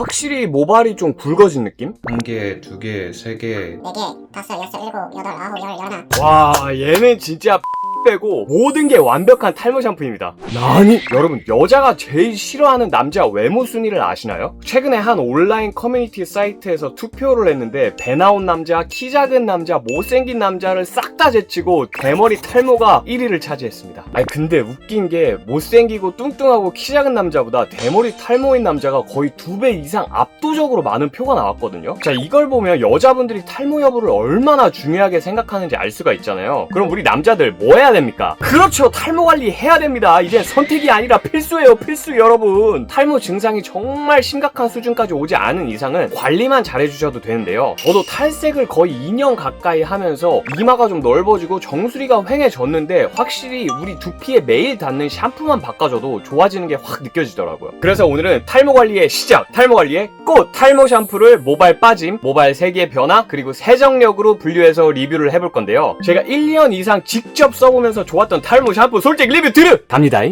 확실히 모발이 좀 굵어진 느낌? 1개, 2개, 3개, 4개, 5, 6, 7, 8, 9, 10, 11. 와, 얘는 진짜 빼고 모든 게 완벽한 탈모 샴푸입니다. 아니, 여러분, 여자가 제일 싫어하는 남자 외모 순위를 아시나요? 최근에 한 온라인 커뮤니티 사이트에서 투표를 했는데 배 나온 남자, 키 작은 남자, 못생긴 남자를 싹 다 제치고 대머리 탈모가 1위를 차지했습니다. 아니 근데 웃긴 게 못생기고 뚱뚱하고 키 작은 남자보다 대머리 탈모인 남자가 거의 2배 이상 압도적으로 많은 표가 나왔거든요. 자, 이걸 보면 여자분들이 탈모 여부를 얼마나 중요하게 생각하는지 알 수가 있잖아요. 그럼 우리 남자들 뭐 해야 됩니까? 그렇죠, 탈모 관리 해야 됩니다. 이제 선택이 아니라 필수예요, 필수. 여러분, 탈모 증상이 정말 심각한 수준까지 오지 않은 이상은 관리만 잘해주셔도 되는데요. 저도 탈색을 거의 2년 가까이 하면서 이마가 좀 넓어지고 정수리가 휑해졌는데 확실히 우리 두피에 매일 닿는 샴푸만 바꿔줘도 좋아지는 게 확 느껴지더라고요. 그래서 오늘은 탈모 관리의 시작, 탈모 관리의 꽃, 탈모 샴푸를 모발 빠짐, 모발 색의 변화, 그리고 세정력으로 분류해서 리뷰를 해볼 건데요. 제가 1년 이상 직접 써보면서 좋았던 탈모 샴푸 솔직 리뷰 갑니다.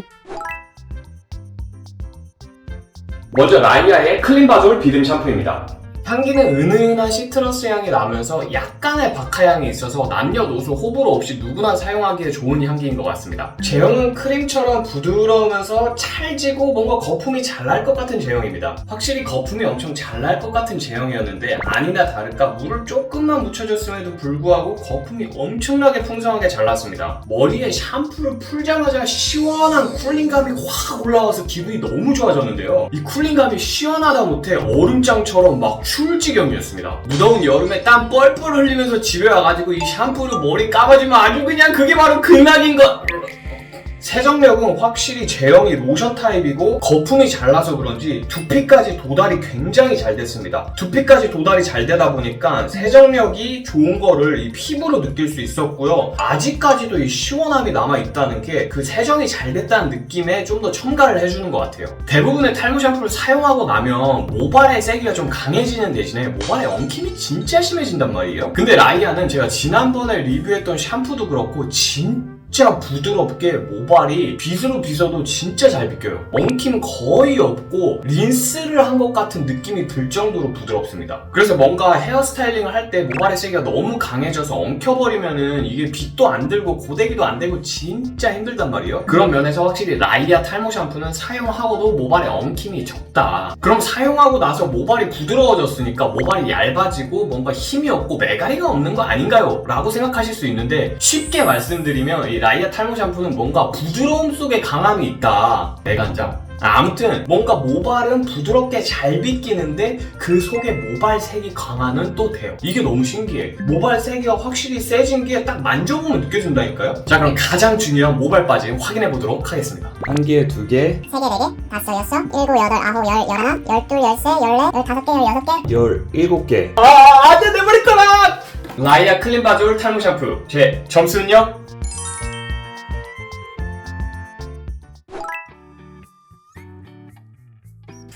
먼저 라이아의 클린바졸 비듬 샴푸입니다. 향기는 은은한 시트러스 향이 나면서 약간의 박하향이 있어서 남녀노소 호불호 없이 누구나 사용하기에 좋은 향기인 것 같습니다. 제형은 크림처럼 부드러우면서 찰지고 뭔가 거품이 잘 날 것 같은 제형입니다. 확실히 거품이 엄청 잘 날 것 같은 제형이었는데 아니나 다를까 물을 조금만 묻혀줬음에도 불구하고 거품이 엄청나게 풍성하게 잘 났습니다. 머리에 샴푸를 풀자마자 시원한 쿨링감이 확 올라와서 기분이 너무 좋아졌는데요. 이 쿨링감이 시원하다 못해 얼음장처럼 막 추울지경이었습니다. 무더운 여름에 땀 뻘뻘 흘리면서 집에 와가지고 이 샴푸로 머리 감아주면 아주 그냥 그게 바로 극락인 것. 세정력은 확실히 제형이 로션 타입이고 거품이 잘 나서 그런지 두피까지 도달이 굉장히 잘 됐습니다. 두피까지 도달이 잘 되다 보니까 세정력이 좋은 거를 이 피부로 느낄 수 있었고요. 아직까지도 이 시원함이 남아있다는 게 그 세정이 잘 됐다는 느낌에 좀 더 첨가를 해주는 것 같아요. 대부분의 탈모 샴푸를 사용하고 나면 모발의 세기가 좀 강해지는 대신에 모발의 엉킴이 진짜 심해진단 말이에요. 근데 라이아는 제가 지난번에 리뷰했던 샴푸도 그렇고 진짜 부드럽게 모발이 빗으로 빗어도 진짜 잘 빗겨요. 엉킴 거의 없고 린스를 한 것 같은 느낌이 들 정도로 부드럽습니다. 그래서 뭔가 헤어스타일링을 할 때 모발의 세기가 너무 강해져서 엉켜버리면은 이게 빗도 안 들고 고데기도 안 되고 진짜 힘들단 말이에요. 그런 면에서 확실히 라이아 탈모 샴푸는 사용하고도 모발에 엉킴이 적다. 그럼 사용하고 나서 모발이 부드러워졌으니까 모발이 얇아지고 뭔가 힘이 없고 메가리가 없는 거 아닌가요? 라고 생각하실 수 있는데 쉽게 말씀드리면 이 라이아 탈모 샴푸는 뭔가 부드러움 속에 강함이 있다. 내간장. 아무튼 뭔가 모발은 부드럽게 잘 빗기는데 그 속에 모발 색이 강화는 또 돼요. 이게 너무 신기해. 모발 세기가 확실히 세진 게 딱 만져보면 느껴진다니까요. 자, 그럼 가장 중요한 모발 빠짐 확인해 보도록 하겠습니다. 1개, 2개, 3개, 4개, 5, 6, 7, 8, 9, 10, 11, 12, 13, 14, 15개, 16개. 17개. 안돼, 내 머리카락! 라이아 클린바졸 탈모 샴푸 제 점수는요?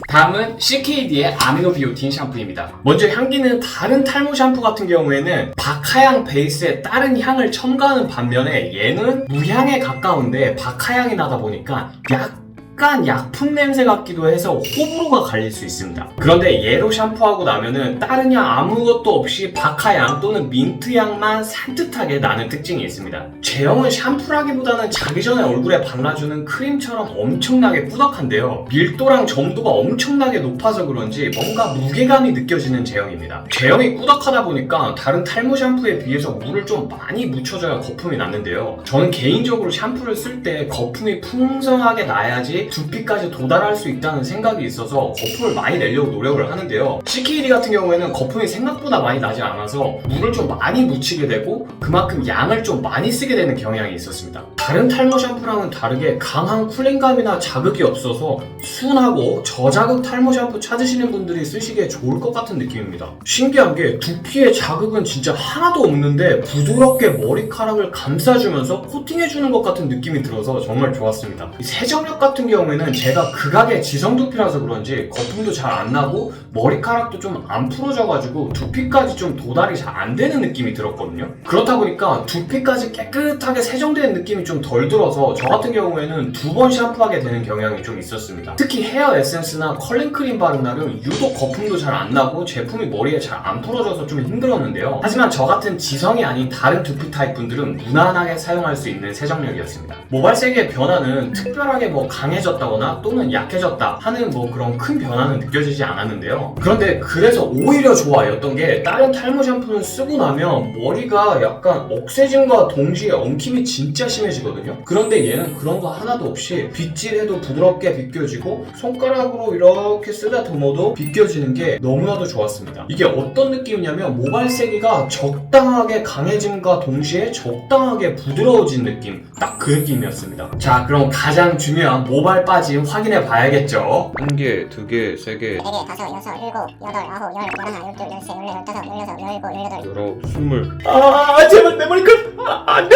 다음은 CKD의 아미노 비오틴 샴푸입니다. 먼저 향기는 다른 탈모 샴푸 같은 경우에는 박하향 베이스에 다른 향을 첨가하는 반면에 얘는 무향에 가까운데 박하향이 나다 보니까 약간 약품 냄새 같기도 해서 호불호가 갈릴 수 있습니다. 그런데 얘로 샴푸하고 나면은 다른 향 아무것도 없이 박하향 또는 민트향만 산뜻하게 나는 특징이 있습니다. 제형은 샴푸라기보다는 자기 전에 얼굴에 발라주는 크림처럼 엄청나게 꾸덕한데요. 밀도랑 점도가 엄청나게 높아서 그런지 뭔가 무게감이 느껴지는 제형입니다. 제형이 꾸덕하다 보니까 다른 탈모 샴푸에 비해서 물을 좀 많이 묻혀줘야 거품이 났는데요. 저는 개인적으로 샴푸를 쓸 때 거품이 풍성하게 나야지 두피까지 도달할 수 있다는 생각이 있어서 거품을 많이 내려고 노력을 하는데요. CKD 같은 경우에는 거품이 생각보다 많이 나지 않아서 물을 좀 많이 묻히게 되고 그만큼 양을 좀 많이 쓰게 되는 경향이 있었습니다. 다른 탈모 샴푸랑은 다르게 강한 쿨링감이나 자극이 없어서 순하고 저자극 탈모 샴푸 찾으시는 분들이 쓰시기에 좋을 것 같은 느낌입니다. 신기한 게 두피에 자극은 진짜 하나도 없는데 부드럽게 머리카락을 감싸주면서 코팅해주는 것 같은 느낌이 들어서 정말 좋았습니다. 이 세정력 같은 경우에는 제가 극악의 지성두피라서 그런지 거품도 잘 안 나고 머리카락도 좀 안 풀어져가지고 두피까지 좀 도달이 잘 안 되는 느낌이 들었거든요. 그렇다 보니까 두피까지 깨끗하게 세정되는 느낌이 좀 좀 덜 들어서 저 같은 경우에는 2번 샴푸하게 되는 경향이 좀 있었습니다. 특히 헤어 에센스나 컬링 크림 바른 날은 유독 거품도 잘 안 나고 제품이 머리에 잘 안 풀어져서 좀 힘들었는데요. 하지만 저 같은 지성이 아닌 다른 두피 타입 분들은 무난하게 사용할 수 있는 세정력이었습니다. 모발 세기의 변화는 특별하게 뭐 강해졌다거나 또는 약해졌다 하는 뭐 그런 큰 변화는 느껴지지 않았는데요. 그런데 그래서 오히려 좋아였던 게 다른 탈모 샴푸는 쓰고 나면 머리가 약간 억세짐과 동시에 엉킴이 진짜 심해지거든요. 그런데 얘는 그런 거 하나도 없이 빗질해도 부드럽게 비껴지고 손가락으로 이렇게 쓰다듬어도 비껴지는 게 너무나도 좋았습니다. 이게 어떤 느낌이냐면 모발 세기가 적당하게 강해짐과 동시에 적당하게 부드러워진 느낌, 딱 그 느낌이었습니다. 자, 그럼 가장 중요한 모발 빠짐 확인해 봐야겠죠. 1개, 2개, 3개, 4개, 5, 6, 7, 8, 9, 10, 11, 12, 13, 14, 15, 16, 17, 18 19, 20 제발 내 머리끝! 안 돼!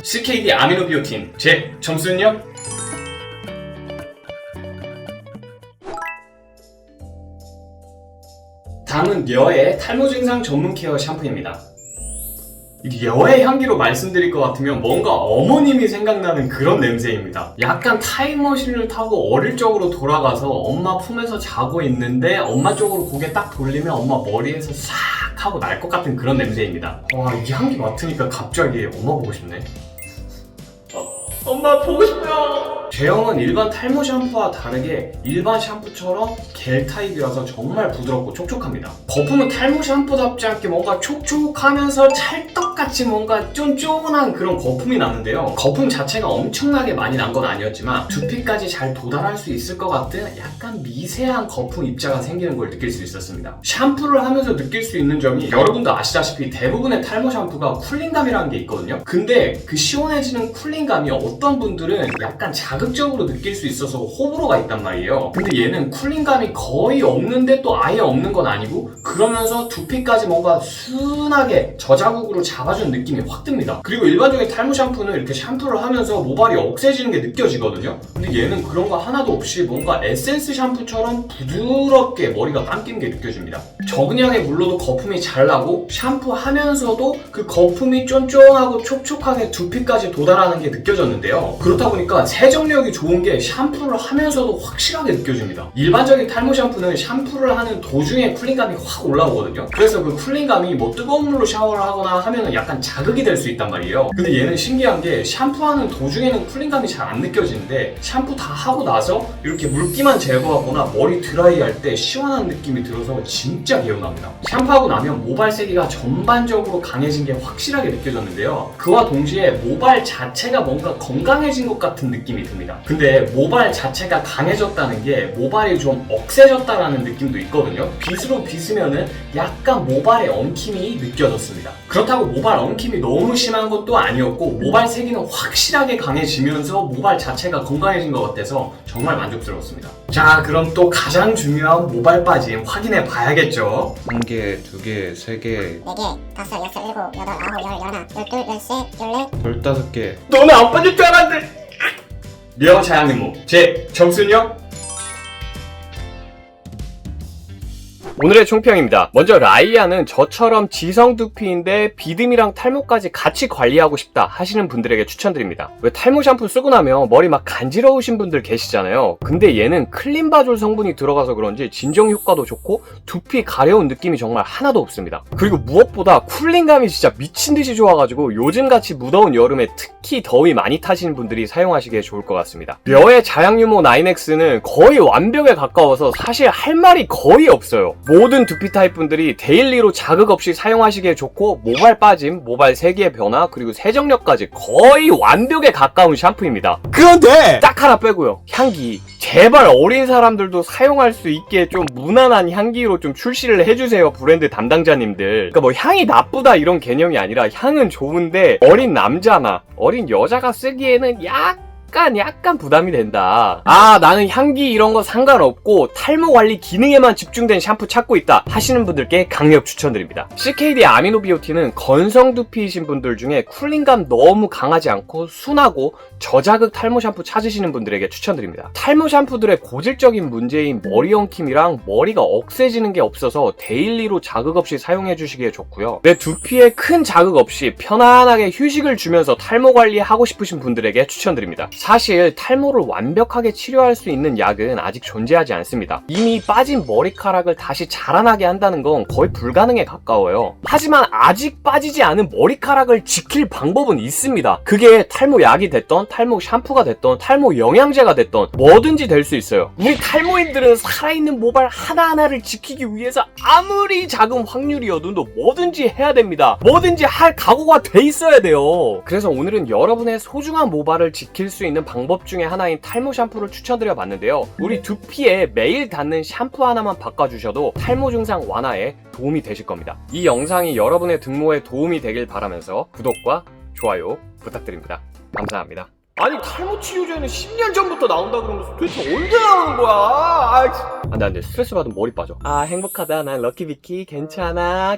CKD 아미노비오틴 제 점수는요? 다음은 여의 탈모 증상 전문 케어 샴푸입니다. 여의 향기로 말씀드릴 것 같으면 뭔가 어머님이 생각나는 그런 냄새입니다. 약간 타임머신을 타고 어릴 적으로 돌아가서 엄마 품에서 자고 있는데 엄마 쪽으로 고개 딱 돌리면 엄마 머리에서 싹 하고 날 것 같은 그런 냄새입니다. 와, 이 향기 맡으니까 갑자기 엄마 보고 싶네. 엄마 보고 싶어요. 제형은 일반 탈모 샴푸와 다르게 일반 샴푸처럼 겔 타입이라서 정말 부드럽고 촉촉합니다. 거품은 탈모 샴푸답지 않게 뭔가 촉촉하면서 찰떡같이 뭔가 쫀쫀한 그런 거품이 나는데요. 거품 자체가 엄청나게 많이 난 건 아니었지만 두피까지 잘 도달할 수 있을 것 같은 약간 미세한 거품 입자가 생기는 걸 느낄 수 있었습니다. 샴푸를 하면서 느낄 수 있는 점이 여러분도 아시다시피 대부분의 탈모 샴푸가 쿨링감이라는 게 있거든요. 근데 그 시원해지는 쿨링감이 어떤 분들은 약간 자극적으로 느낄 수 있어서 호불호가 있단 말이에요. 근데 얘는 쿨링감이 거의 없는데 또 아예 없는 건 아니고 그러면서 두피까지 뭔가 순하게 저자극으로 잡아주는 느낌이 확 듭니다. 그리고 일반적인 탈모 샴푸는 이렇게 샴푸를 하면서 모발이 억세지는 게 느껴지거든요. 근데 얘는 그런 거 하나도 없이 뭔가 에센스 샴푸처럼 부드럽게 머리가 감기는 게 느껴집니다. 적은 양의 물로도 거품이 잘 나고 샴푸하면서도 그 거품이 쫀쫀하고 촉촉하게 두피까지 도달하는 게 느껴졌는데요. 그렇다 보니까 세정력이 좋은 게 샴푸를 하면서도 확실하게 느껴집니다. 일반적인 탈모 샴푸는 샴푸를 하는 도중에 쿨링감이 확 올라오거든요. 그래서 그 쿨링감이 뭐 뜨거운 물로 샤워를 하거나 하면은 약간 자극이 될 수 있단 말이에요. 근데 얘는 신기한 게 샴푸하는 도중에는 쿨링감이 잘 안 느껴지는데 샴푸 다 하고 나서 이렇게 물기만 제거하거나 머리 드라이할 때 시원한 느낌이 들어서 진짜 개운합니다. 샴푸하고 나면 모발 세기가 전반적으로 강해진 게 확실하게 느껴졌는데요. 그와 동시에 모발 자체가 뭔가 건강해진 것 같은 느낌이 듭니다. 근데 모발 자체가 강해졌다는 게 모발이 좀 억세졌다라는 느낌도 있거든요. 빗으로 빗으면은 약간 모발의 엉킴이 느껴졌습니다. 그렇다고 모발 엉킴이 너무 심한 것도 아니었고 모발 세기는 확실하게 강해지면서 모발 자체가 건강해진 것 같아서 정말 만족스러웠습니다. 자, 그럼 또 가장 중요한 모발 빠짐 확인해 봐야겠죠. 1개, 2개, 3개, 4개, 5, 6, 7, 8, 9, 10, 11, 12, 13, 14 15개 너는 안 빠질 줄 알았는데. 려 자양님모 제 점수는요? 오늘의 총평입니다. 먼저 라이아는 저처럼 지성 두피인데 비듬이랑 탈모까지 같이 관리하고 싶다 하시는 분들에게 추천드립니다. 왜 탈모 샴푸 쓰고 나면 머리 막 간지러우신 분들 계시잖아요. 근데 얘는 클린바졸 성분이 들어가서 그런지 진정 효과도 좋고 두피 가려운 느낌이 정말 하나도 없습니다. 그리고 무엇보다 쿨링감이 진짜 미친듯이 좋아가지고 요즘같이 무더운 여름에 특히 더위 많이 타시는 분들이 사용하시기에 좋을 것 같습니다. 려의 자양유모 9X는 거의 완벽에 가까워서 사실 할 말이 거의 없어요. 모든 두피 타입 분들이 데일리로 자극 없이 사용하시기에 좋고 모발 빠짐, 모발 세기의 변화, 그리고 세정력까지 거의 완벽에 가까운 샴푸입니다. 그런데 딱 하나 빼고요. 향기. 제발 어린 사람들도 사용할 수 있게 좀 무난한 향기로 좀 출시를 해주세요, 브랜드 담당자님들. 그러니까 뭐 향이 나쁘다 이런 개념이 아니라 향은 좋은데 어린 남자나 어린 여자가 쓰기에는 약간 약간 부담이 된다. 나는 향기 이런 거 상관없고 탈모 관리 기능에만 집중된 샴푸 찾고 있다 하시는 분들께 강력 추천드립니다. CKD 아미노비오틴은 건성 두피이신 분들 중에 쿨링감 너무 강하지 않고 순하고 저자극 탈모 샴푸 찾으시는 분들에게 추천드립니다. 탈모 샴푸들의 고질적인 문제인 머리 엉킴이랑 머리가 억세지는 게 없어서 데일리로 자극 없이 사용해 주시기에 좋고요. 내 두피에 큰 자극 없이 편안하게 휴식을 주면서 탈모 관리하고 싶으신 분들에게 추천드립니다. 사실 탈모를 완벽하게 치료할 수 있는 약은 아직 존재하지 않습니다. 이미 빠진 머리카락을 다시 자라나게 한다는 건 거의 불가능에 가까워요. 하지만 아직 빠지지 않은 머리카락을 지킬 방법은 있습니다. 그게 탈모 약이 됐던 탈모 샴푸가 됐던 탈모 영양제가 됐던 뭐든지 될 수 있어요. 우리 탈모인들은 살아있는 모발 하나하나를 지키기 위해서 아무리 작은 확률이어도 뭐든지 해야 됩니다. 뭐든지 할 각오가 돼 있어야 돼요. 그래서 오늘은 여러분의 소중한 모발을 지킬 수 있는 방법 중에 하나인 탈모 샴푸를 추천드려 봤는데요. 우리 두피에 매일 닿는 샴푸 하나만 바꿔주셔도 탈모 증상 완화에 도움이 되실 겁니다. 이 영상이 여러분의 등모에 도움이 되길 바라면서 구독과 좋아요 부탁드립니다. 감사합니다. 아니 탈모 치료제는 10년 전부터 나온다 그러면서 도대체 언제 나오는 거야? 안돼 스트레스 받으면 머리 빠져. 행복하다 난 럭키비키 괜찮아